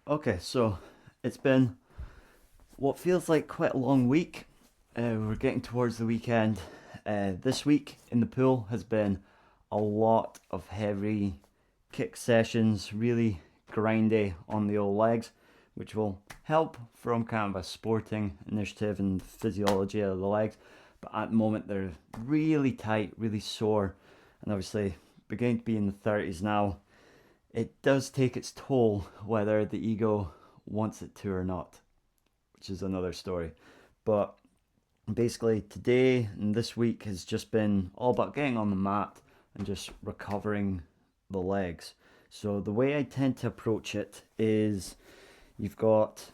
Okay, so it's been what feels like quite a long week. We're getting towards the weekend. This week in the pool has been a lot of heavy kick sessions, really grindy on the old legs, which will help from kind of a sporting initiative and physiology of the legs. But at the moment, they're really tight, really sore, and obviously beginning to be in the 30s now. It does take its toll whether the ego wants it to or not, which is another story. But basically, today and this week has just been all about getting on the mat and just recovering the legs. So, the way I tend to approach it is you've got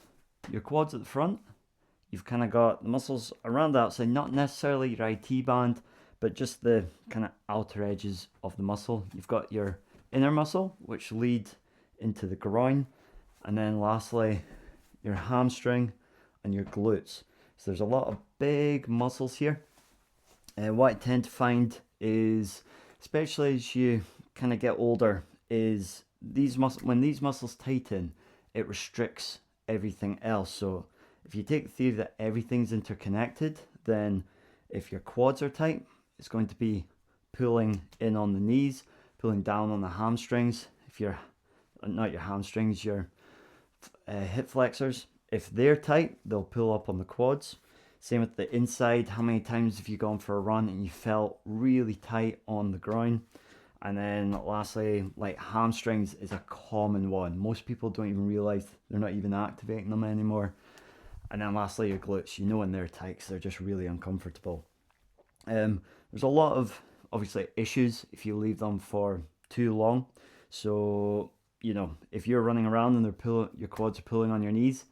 your quads at the front, you've kind of got the muscles around the outside, not necessarily your IT band, but just the kind of outer edges of the muscle. You've got your inner muscle, which lead into the groin, and then lastly, your hamstring and your glutes. So there's a lot of big muscles here. And what I tend to find is, especially as you kind of get older, is when these muscles tighten, it restricts everything else. So if you take the theory that everything's interconnected, then if your quads are tight, it's going to be pulling in on the knees, pulling down on the hamstrings. If you're not your hamstrings, your hip flexors, if they're tight, they'll pull up on the quads. Same with the inside. How many times have you gone for a run and you felt really tight on the groin? And then lastly, like hamstrings is a common one. Most people don't even realize they're not even activating them anymore. And then lastly, your glutes. You know when they're tight because they're just really uncomfortable. There's a lot of obviously issues if you leave them for too long. So if you're running around and your quads are pulling on your knees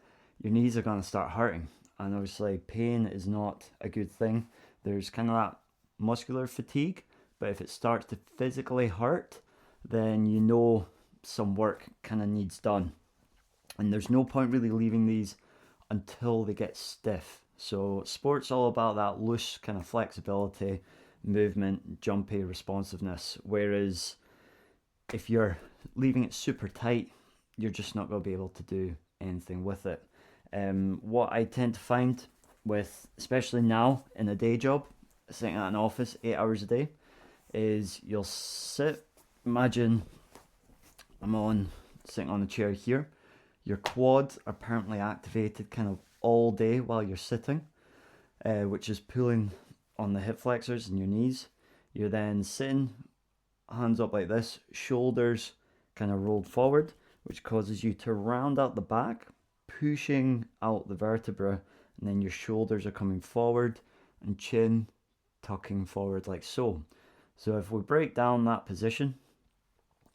are going to start hurting, and obviously pain is not a good thing. There's kind of that muscular fatigue, but if it starts to physically hurt, then some work kind of needs done, and there's no point really leaving these until they get stiff. So sports all about that loose kind of flexibility, movement, jumpy responsiveness. Whereas if you're leaving it super tight, you're just not going to be able to do anything with it. What I tend to find with, especially now in a day job, sitting at an office 8 hours a day, is you'll sit. Imagine I'm on sitting on a chair here. Your quads are permanently activated kind of all day while you're sitting, which is pulling on the hip flexors and your knees. You're then sitting, hands up like this, shoulders kind of rolled forward, which causes you to round out the back, pushing out the vertebra, and then your shoulders are coming forward and chin tucking forward like so. So if we break down that position,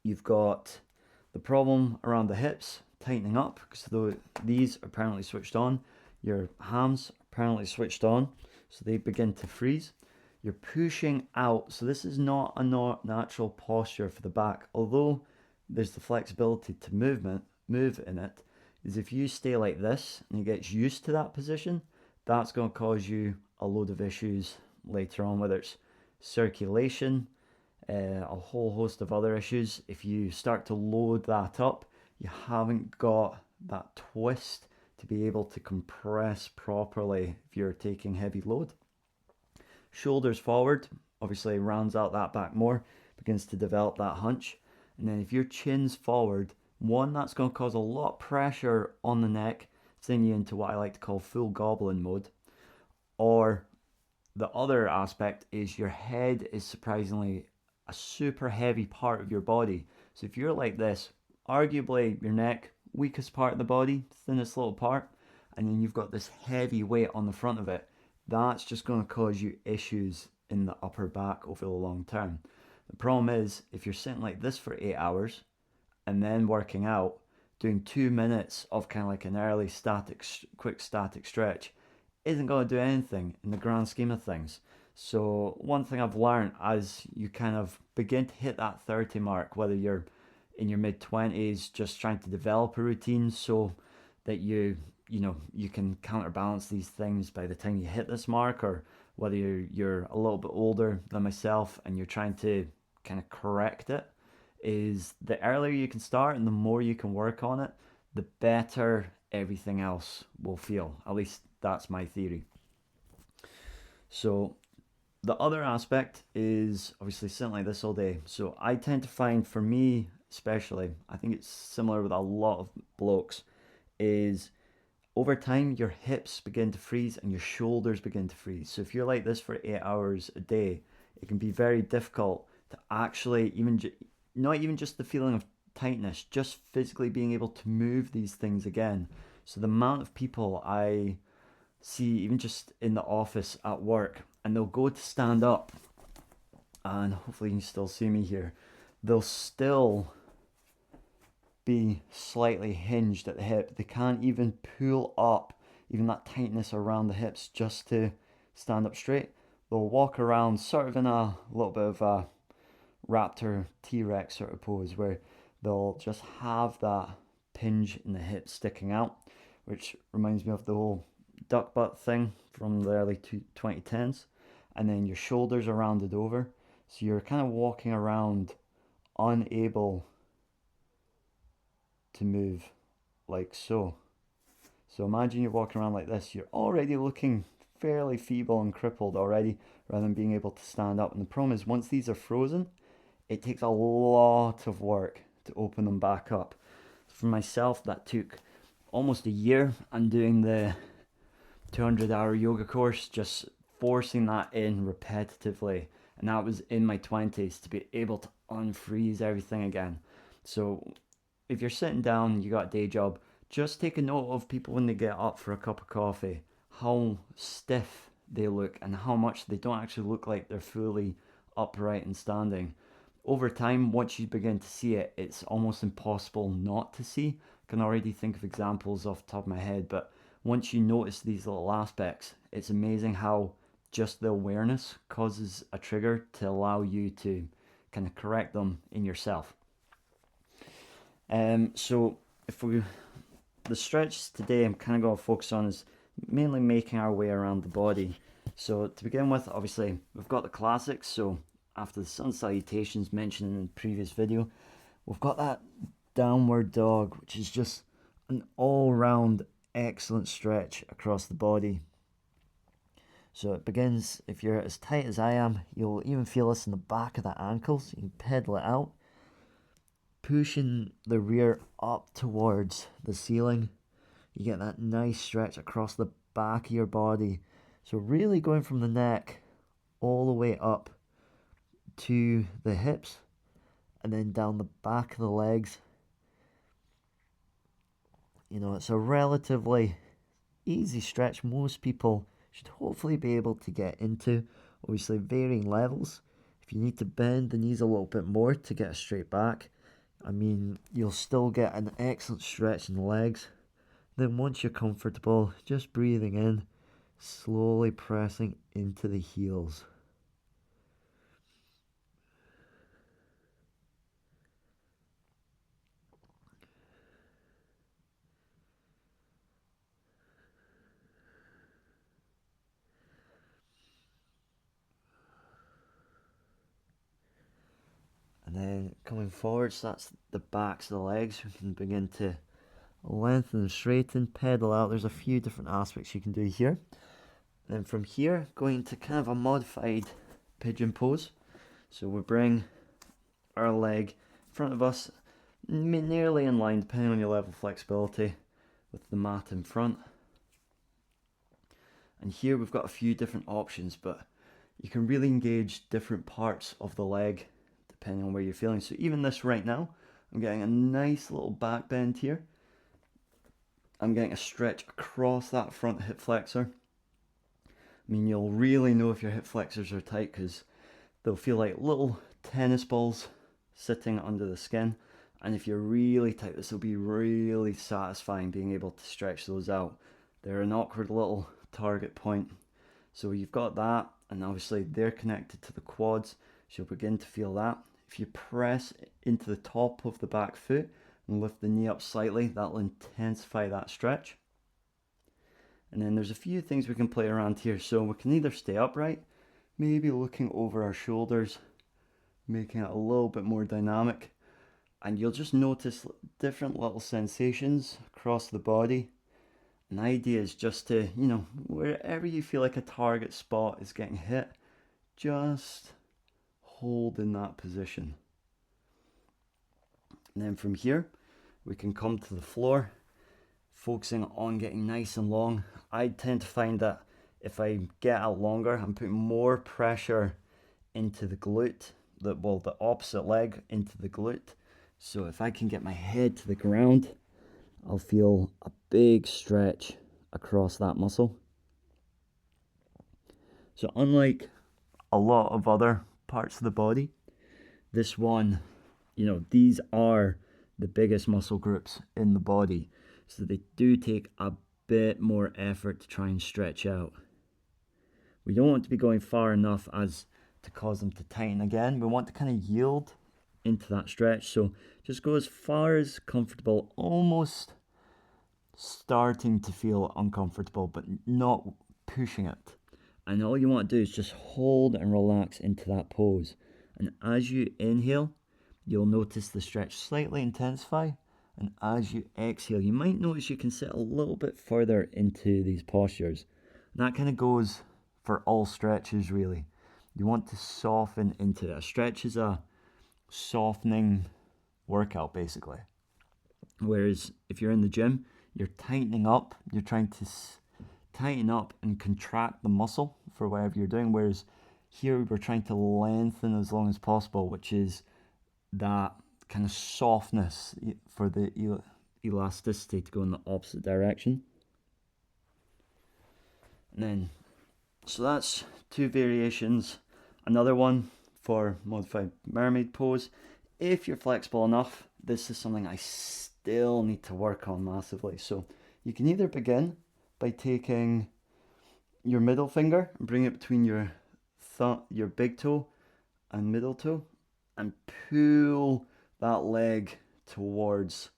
you've got the problem around the hips tightening up because these are apparently switched on. Your hams are apparently switched on, so they begin to freeze. You're pushing out, so this is not a natural posture for the back. Although there's the flexibility to move in it. Is if you stay like this and you get used to that position, that's going to cause you a load of issues later on, whether it's circulation, a whole host of other issues. If you start to load that up, you haven't got that twist to be able to compress properly if you're taking heavy load. Shoulders forward obviously rounds out that back more, begins to develop that hunch. And then if your chin's forward, one, that's going to cause a lot of pressure on the neck, sending you into what I like to call full goblin mode. Or the other aspect is your head is surprisingly a super heavy part of your body. So if you're like this, arguably your neck, weakest part of the body, thinnest little part, and then you've got this heavy weight on the front of it, that's just going to cause you issues in the upper back over the long term. The problem is if you're sitting like this for 8 hours and then working out, doing 2 minutes of kind of like an early quick static stretch isn't going to do anything in the grand scheme of things. So one thing I've learned as you kind of begin to hit that 30 mark, whether you're in your mid 20s just trying to develop a routine so that you can counterbalance these things by the time you hit this mark, or whether you're a little bit older than myself and you're trying to kind of correct it, is the earlier you can start and the more you can work on it, the better everything else will feel. At least that's my theory. So the other aspect is obviously sitting like this all day. So I tend to find, for me especially, I think it's similar with a lot of blokes, is over time your hips begin to freeze and your shoulders begin to freeze. So if you're like this for 8 hours a day, it can be very difficult to actually not even just the feeling of tightness, just physically being able to move these things again. So the amount of people I see, even just in the office at work, and they'll go to stand up, and hopefully you can still see me here, they'll still be slightly hinged at the hip. They can't even pull up, even that tightness around the hips, just to stand up straight. They'll walk around sort of in a little bit of a raptor T-Rex sort of pose, where they'll just have that pinch in the hip sticking out, which reminds me of the whole duck butt thing from the early 2010s. And then your shoulders are rounded over, so you're kind of walking around unable to move like so. So imagine you're walking around like this, you're already looking fairly feeble and crippled already, rather than being able to stand up. And the problem is, once these are frozen, it takes a lot of work to open them back up. For myself, that took almost a year. I'm doing the 200-hour yoga course, just forcing that in repetitively, and that was in my 20s, to be able to unfreeze everything again. So if you're sitting down, you got a day job, just take a note of people when they get up for a cup of coffee, how stiff they look and how much they don't actually look like they're fully upright and standing. Over time, once you begin to see it, it's almost impossible not to see. I can already think of examples off the top of my head, but once you notice these little aspects, it's amazing how just the awareness causes a trigger to allow you to kind of correct them in yourself. So the stretch today I'm kind of going to focus on is mainly making our way around the body. So to begin with, obviously we've got the classics. So after the sun salutations mentioned in the previous video, we've got that downward dog, which is just an all-round excellent stretch across the body. So it begins, if you're as tight as I am, you'll even feel this in the back of the ankles. You can pedal it out, pushing the rear up towards the ceiling. You get that nice stretch across the back of your body. So really going from the neck all the way up to the hips and then down the back of the legs. You know, it's a relatively easy stretch. Most people should hopefully be able to get into. Obviously varying levels. If you need to bend the knees a little bit more to get a straight back, I mean, you'll still get an excellent stretch in the legs. Then once you're comfortable, just breathing in, slowly pressing into the heels. And then coming forward, so that's the backs of the legs. We can begin to lengthen and straighten, pedal out. There's a few different aspects you can do here. And then from here, going to kind of a modified pigeon pose. So we bring our leg in front of us, nearly in line, depending on your level of flexibility, with the mat in front. And here we've got a few different options, but you can really engage different parts of the leg depending on where you're feeling. So even this right now, I'm getting a nice little back bend here. I'm getting a stretch across that front hip flexor. I mean, you'll really know if your hip flexors are tight because they'll feel like little tennis balls sitting under the skin. And if you're really tight, this will be really satisfying being able to stretch those out. They're an awkward little target point. So you've got that, and obviously they're connected to the quads, so you'll begin to feel that. If you press into the top of the back foot and lift the knee up slightly, that'll intensify that stretch. And then there's a few things we can play around here. So we can either stay upright, maybe looking over our shoulders, making it a little bit more dynamic. and you'll just notice different little sensations across the body. An idea is just to, wherever you feel like a target spot is getting hit, just hold in that position. And then from here, we can come to the floor, focusing on getting nice and long. I tend to find that if I get out longer, I'm putting more pressure into the glute, the opposite leg into the glute. So if I can get my head to the ground, I'll feel a big stretch across that muscle. So unlike a lot of other parts of the body, this one, these are the biggest muscle groups in the body. So they do take a bit more effort to try and stretch out. We don't want to be going far enough as to cause them to tighten again. We want to kind of yield into that stretch. So just go as far as comfortable, almost starting to feel uncomfortable, but not pushing it. And all you want to do is just hold and relax into that pose. And as you inhale, you'll notice the stretch slightly intensify. And as you exhale, you might notice you can sit a little bit further into these postures. And that kind of goes for all stretches, really. You want to soften into it. A stretch is a softening workout, basically. Whereas if you're in the gym, you're tightening up. You're trying to tighten up and contract the muscle for whatever you're doing. Whereas here we're trying to lengthen as long as possible, which is that kind of softness for the elasticity to go in the opposite direction. And then, so that's two variations. Another one for modified mermaid pose. If you're flexible enough, this is something I still need to work on massively. So you can either begin by taking your middle finger and bring it between your big toe and middle toe and pull that leg towards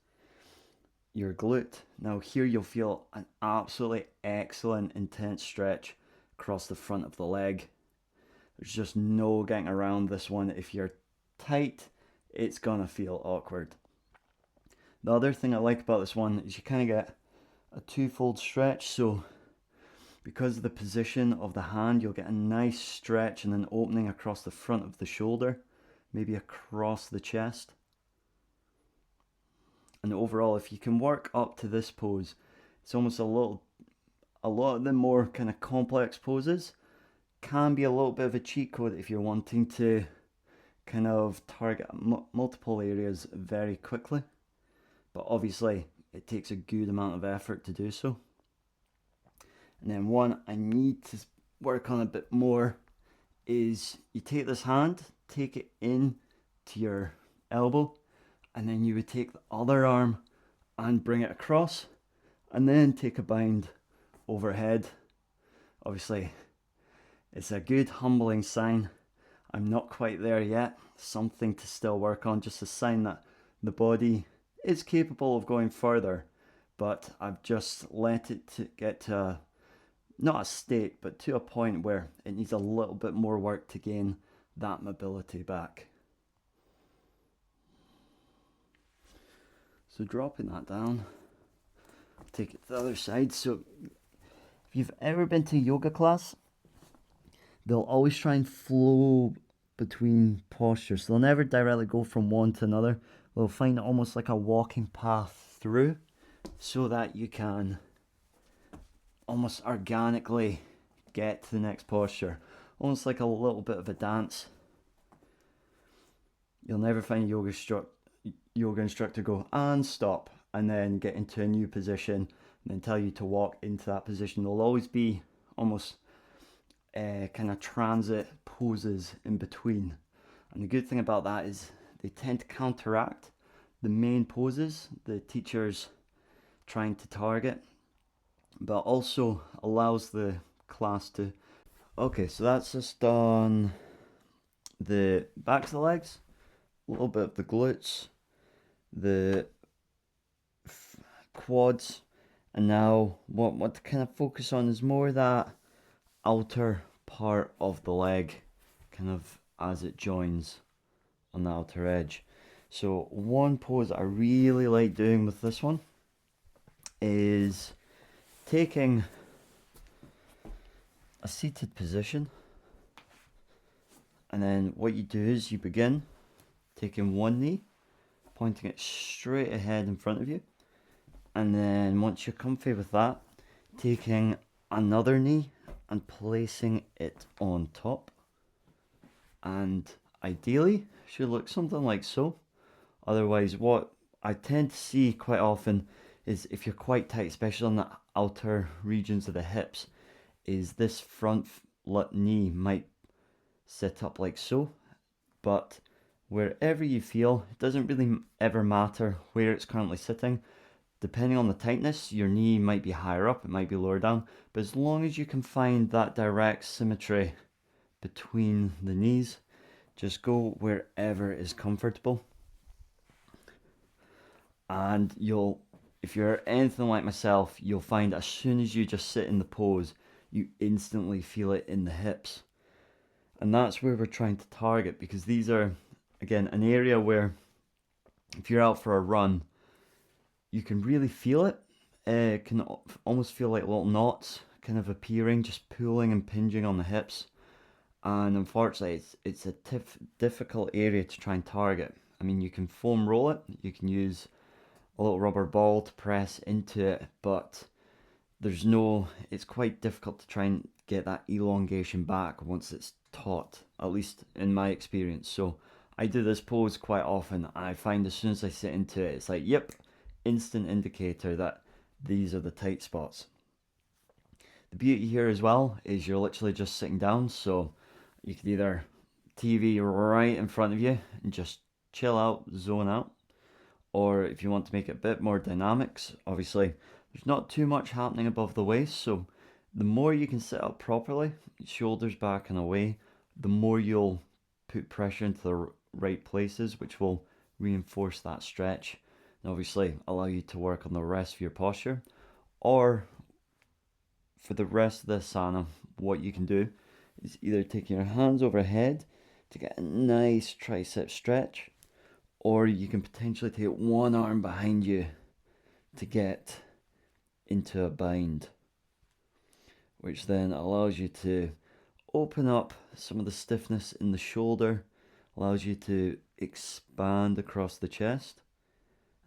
your glute. Now here you'll feel an absolutely excellent intense stretch across the front of the leg. There's just no getting around this one. If you're tight, it's gonna feel awkward. The other thing I like about this one is you kind of get a twofold stretch. So because of the position of the hand, you'll get a nice stretch and an opening across the front of the shoulder, maybe across the chest. And overall, if you can work up to this pose, it's almost a lot of the more kind of complex poses can be a little bit of a cheat code if you're wanting to kind of target multiple areas very quickly. But obviously, it takes a good amount of effort to do so. And then one I need to work on a bit more is you take this hand, take it in to your elbow, and then you would take the other arm and bring it across, and then take a bind overhead. Obviously, it's a good humbling sign. I'm not quite there yet. Something to still work on, just a sign that the body is capable of going further, but I've just let it get to not a state, but to a point where it needs a little bit more work to gain that mobility back. So dropping that down, take it to the other side. So if you've ever been to a yoga class, they'll always try and flow between postures. They'll never directly go from one to another. They'll find it almost like a walking path through, so that you can almost organically get to the next posture. Almost like a little bit of a dance. You'll never find a yoga instructor go and stop and then get into a new position and then tell you to walk into that position. There'll always be almost kind of transit poses in between. And the good thing about that is they tend to counteract the main poses the teacher's trying to target, but also allows the class to... Okay, so that's just on the backs of the legs, a little bit of the glutes, the quads, and now what to kind of focus on is more that outer part of the leg, kind of as it joins on the outer edge. So one pose I really like doing with this one is taking a seated position, and then what you do is you begin taking one knee, pointing it straight ahead in front of you, and then once you're comfy with that, taking another knee and placing it on top, and ideally should look something like so. Otherwise, what I tend to see quite often is if you're quite tight, especially on the outer regions of the hips, is this front knee might sit up like so. But wherever you feel, it doesn't really ever matter where it's currently sitting. Depending on the tightness, your knee might be higher up, it might be lower down. But as long as you can find that direct symmetry between the knees, just go wherever is comfortable. And if you're anything like myself, you'll find as soon as you just sit in the pose, you instantly feel it in the hips. And that's where we're trying to target, because these are, again, an area where if you're out for a run, you can really feel it. It can almost feel like little knots kind of appearing, just pulling and pinging on the hips. And unfortunately, it's a difficult area to try and target. I mean, you can foam roll it, you can use a little rubber ball to press into it, but it's quite difficult to try and get that elongation back once it's taut, at least in my experience. So I do this pose quite often. I find as soon as I sit into it, it's like, yep, instant indicator that these are the tight spots. The beauty here as well is you're literally just sitting down, so you can either TV right in front of you and just chill out, zone out, or if you want to make it a bit more dynamics, obviously there's not too much happening above the waist, so the more you can sit up properly, shoulders back and away, the more you'll put pressure into the right places, which will reinforce that stretch and obviously allow you to work on the rest of your posture. Or for the rest of the asana, what you can do is either take your hands overhead to get a nice tricep stretch, or you can potentially take one arm behind you to get into a bind, which then allows you to open up some of the stiffness in the shoulder, allows you to expand across the chest.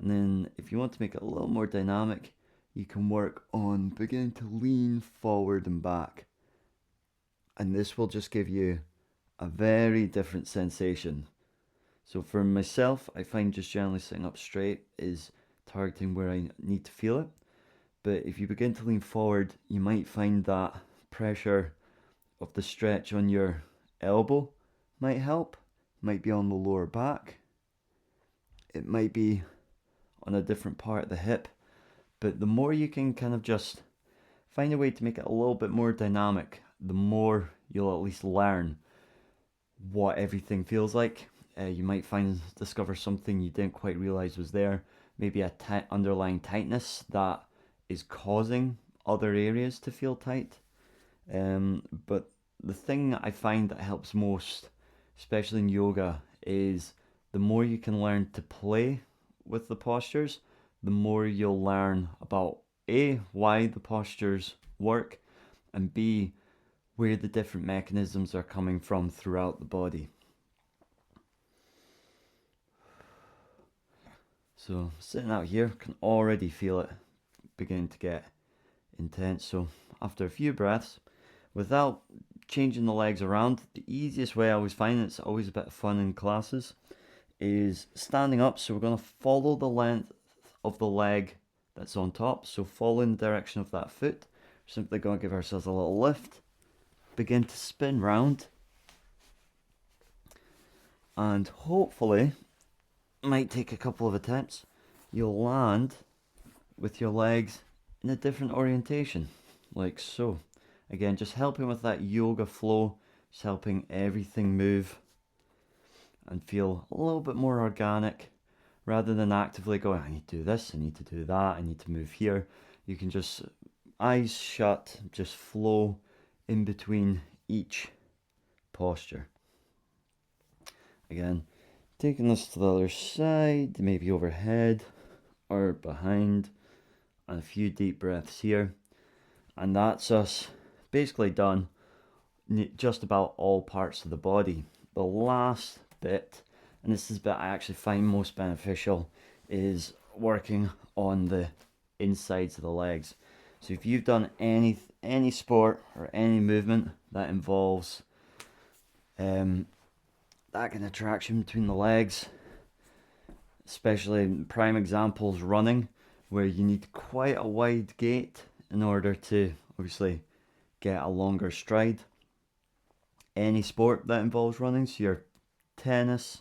And then if you want to make it a little more dynamic, you can work on beginning to lean forward and back. And this will just give you a very different sensation. So for myself, I find just generally sitting up straight is targeting where I need to feel it. But if you begin to lean forward, you might find that pressure of the stretch on your elbow might help. It might be on the lower back. It might be on a different part of the hip. But the more you can kind of just find a way to make it a little bit more dynamic, the more you'll at least learn what everything feels like. You might discover something you didn't quite realize was there. Maybe a underlying tightness that is causing other areas to feel tight. But the thing I find that helps most, especially in yoga, is the more you can learn to play with the postures, the more you'll learn about A, why the postures work, and B, where the different mechanisms are coming from throughout the body. So sitting out here, can already feel it beginning to get intense. So after a few breaths, without changing the legs around, the easiest way I always find, it's always a bit of fun in classes, is standing up. So we're going to follow the length of the leg that's on top. So follow in the direction of that foot. We're simply going to give ourselves a little lift, begin to spin round, and hopefully, might take a couple of attempts, you'll land with your legs in a different orientation, like so. Again, just helping with that yoga flow, just helping everything move and feel a little bit more organic, rather than actively going, I need to do this, I need to do that, I need to move here. You can just, eyes shut, just flow in between each posture. Again, Taking this to the other side, maybe overhead or behind, and a few deep breaths here. And that's us basically done just about all parts of the body. The last bit, and this is the bit I actually find most beneficial, is working on the insides of the legs. So if you've done any sport or any movement that involves that kind of traction between the legs, especially prime examples running, where you need quite a wide gait in order to obviously get a longer stride. Any sport that involves running, so your tennis,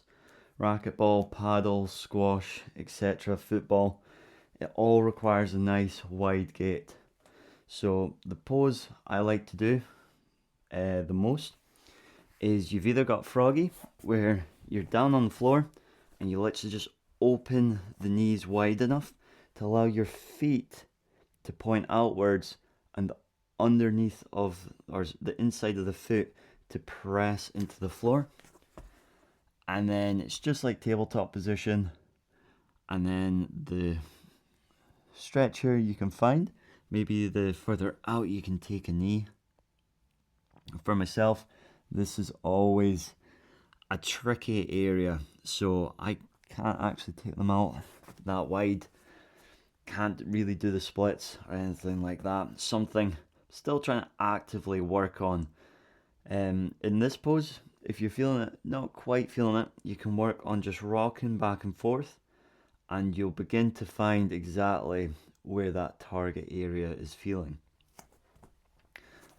racquetball, paddle, squash, etc., football, it all requires a nice wide gait. So the pose I like to do the most is you've either got froggy, where you're down on the floor and you literally just open the knees wide enough to allow your feet to point outwards and underneath of, or the inside of the foot, to press into the floor. And then it's just like tabletop position, and then the stretcher you can find, maybe the further out you can take a knee. For myself, this is always a tricky area, so I can't actually take them out that wide, can't really do the splits or anything like that. Something still trying to actively work on. In this pose, if you're feeling it, not quite feeling it, you can work on just rocking back and forth, and you'll begin to find exactly where that target area is feeling.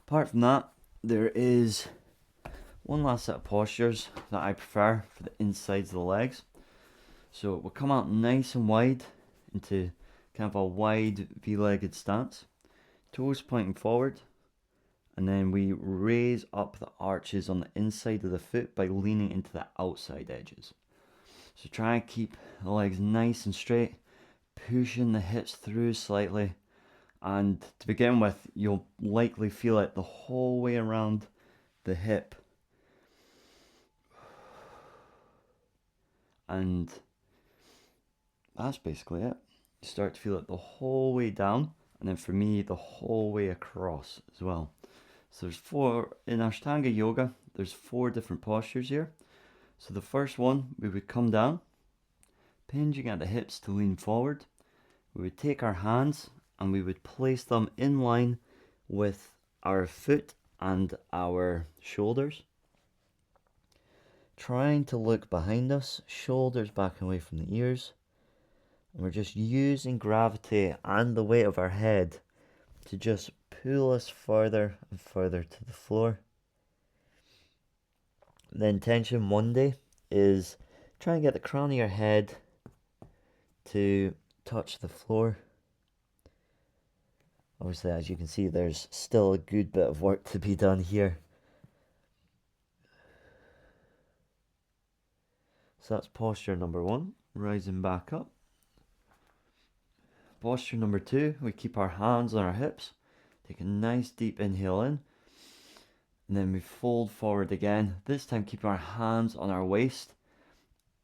Apart from that, there is one last set of postures that I prefer for the insides of the legs. So we'll come out nice and wide into kind of a wide V-legged stance, toes pointing forward, and then we raise up the arches on the inside of the foot by leaning into the outside edges. So try and keep the legs nice and straight, pushing the hips through slightly, and to begin with, you'll likely feel it the whole way around the hip. And that's basically it. You start to feel it the whole way down, and then for me, the whole way across as well. So there's four, in Ashtanga Yoga, there's 4 different postures here. So the first one, we would come down, hinging at the hips to lean forward. We would take our hands and we would place them in line with our foot and our shoulders. Trying to look behind us, shoulders back and away from the ears. And we're just using gravity and the weight of our head to just pull us further and further to the floor. The intention one day is try and get the crown of your head to touch the floor. Obviously, as you can see, there's still a good bit of work to be done here. So that's posture number 1, rising back up. Posture number 2, we keep our hands on our hips, take a nice deep inhale in, and then we fold forward again, this time keeping our hands on our waist,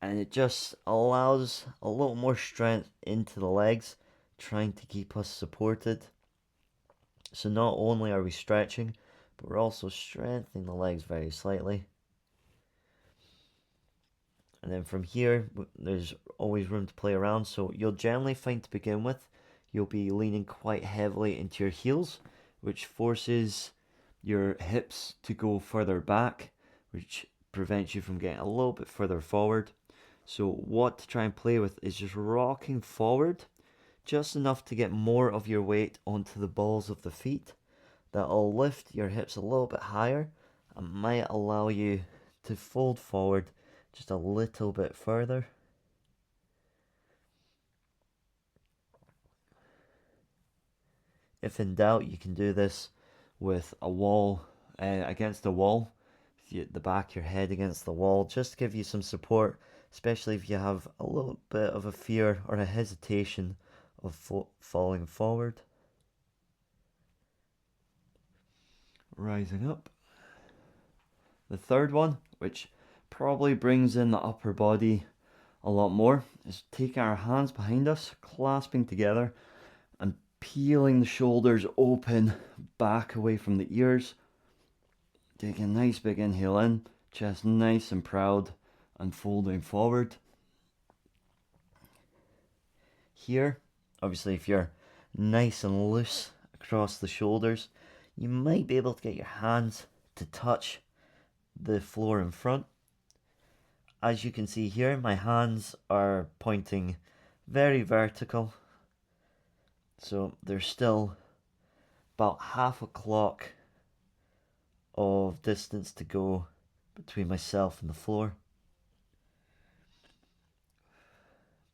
and it just allows a little more strength into the legs, trying to keep us supported. So not only are we stretching, but we're also strengthening the legs very slightly. And then from here, there's always room to play around. So you'll generally find, to begin with, you'll be leaning quite heavily into your heels, which forces your hips to go further back, which prevents you from getting a little bit further forward. So what to try and play with is just rocking forward, just enough to get more of your weight onto the balls of the feet. That'll lift your hips a little bit higher and might allow you to fold forward just a little bit further. If in doubt, you can do this with a wall, against a wall, the back of your head against the wall, just to give you some support, especially if you have a little bit of a fear or a hesitation of falling forward. Rising up. The third one, which probably brings in the upper body a lot more, is taking our hands behind us, clasping together, and peeling the shoulders open back away from the ears. Take a nice big inhale in, chest nice and proud, and folding forward. Here, obviously, if you're nice and loose across the shoulders, you might be able to get your hands to touch the floor in front. As you can see here, my hands are pointing very vertical, so there's still about half a clock of distance to go between myself and the floor.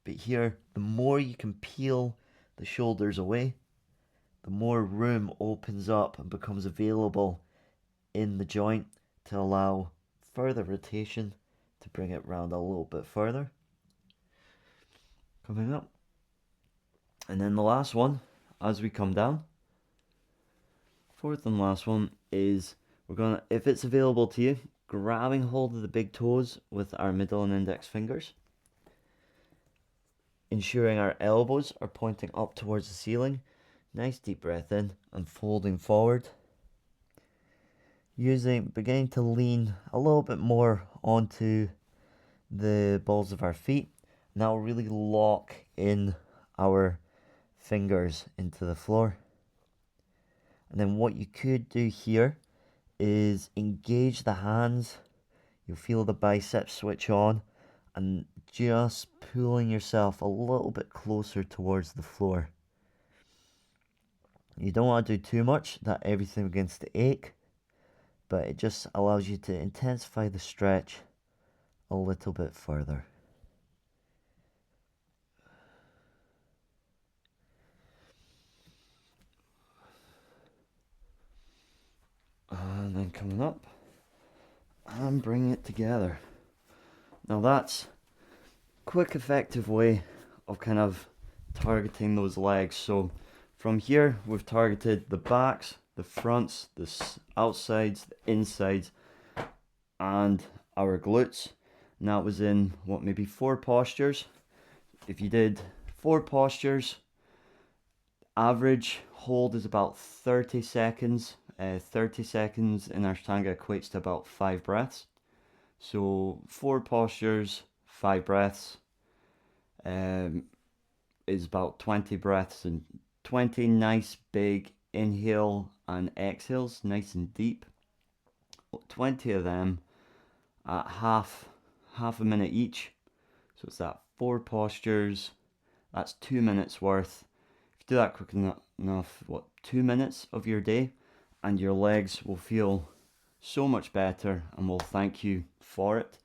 But here, the more you can peel the shoulders away, the more room opens up and becomes available in the joint to allow further rotation to bring it round a little bit further. Coming up. And then the last one, as we come down. Fourth and last one is, we're gonna, if it's available to you, grabbing hold of the big toes with our middle and index fingers. Ensuring our elbows are pointing up towards the ceiling. Nice deep breath in and folding forward. Beginning to lean a little bit more onto the balls of our feet. Now really lock in our fingers into the floor. And then what you could do here is engage the hands. You'll feel the biceps switch on and just pulling yourself a little bit closer towards the floor. You don't want to do too much, that everything begins to ache, but it just allows you to intensify the stretch a little bit further. And then coming up and bringing it together. Now that's a quick, effective way of kind of targeting those legs. So from here, we've targeted the backs, the fronts, the outsides, the insides, and our glutes. And that was in, what, maybe 4 postures. If you did 4 postures, average hold is about 30 seconds. 30 seconds in Ashtanga equates to about 5 breaths. So 4 postures, 5 breaths is about 20 breaths, and 20 nice big inhale and exhales, nice and deep. 20 of them at half a minute each. So it's that 4 postures, that's 2 minutes worth. If you do that quick enough, 2 minutes of your day, and your legs will feel so much better and will thank you for it.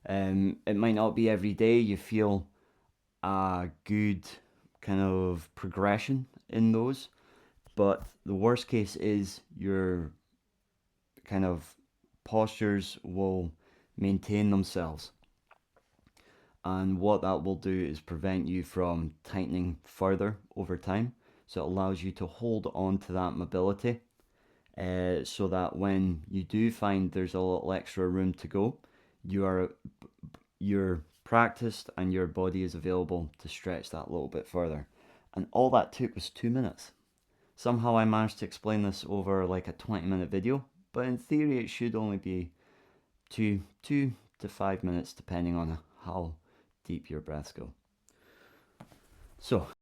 It might not be every day you feel a good kind of progression in those, but the worst case is your kind of postures will maintain themselves, and what that will do is prevent you from tightening further over time. So it allows you to hold on to that mobility, so that when you do find there's a little extra room to go, you're practiced and your body is available to stretch that little bit further. And all that took was 2 minutes. Somehow I managed to explain this over like a 20-minute video, but in theory it should only be 2 to 5 minutes depending on how deep your breaths go. So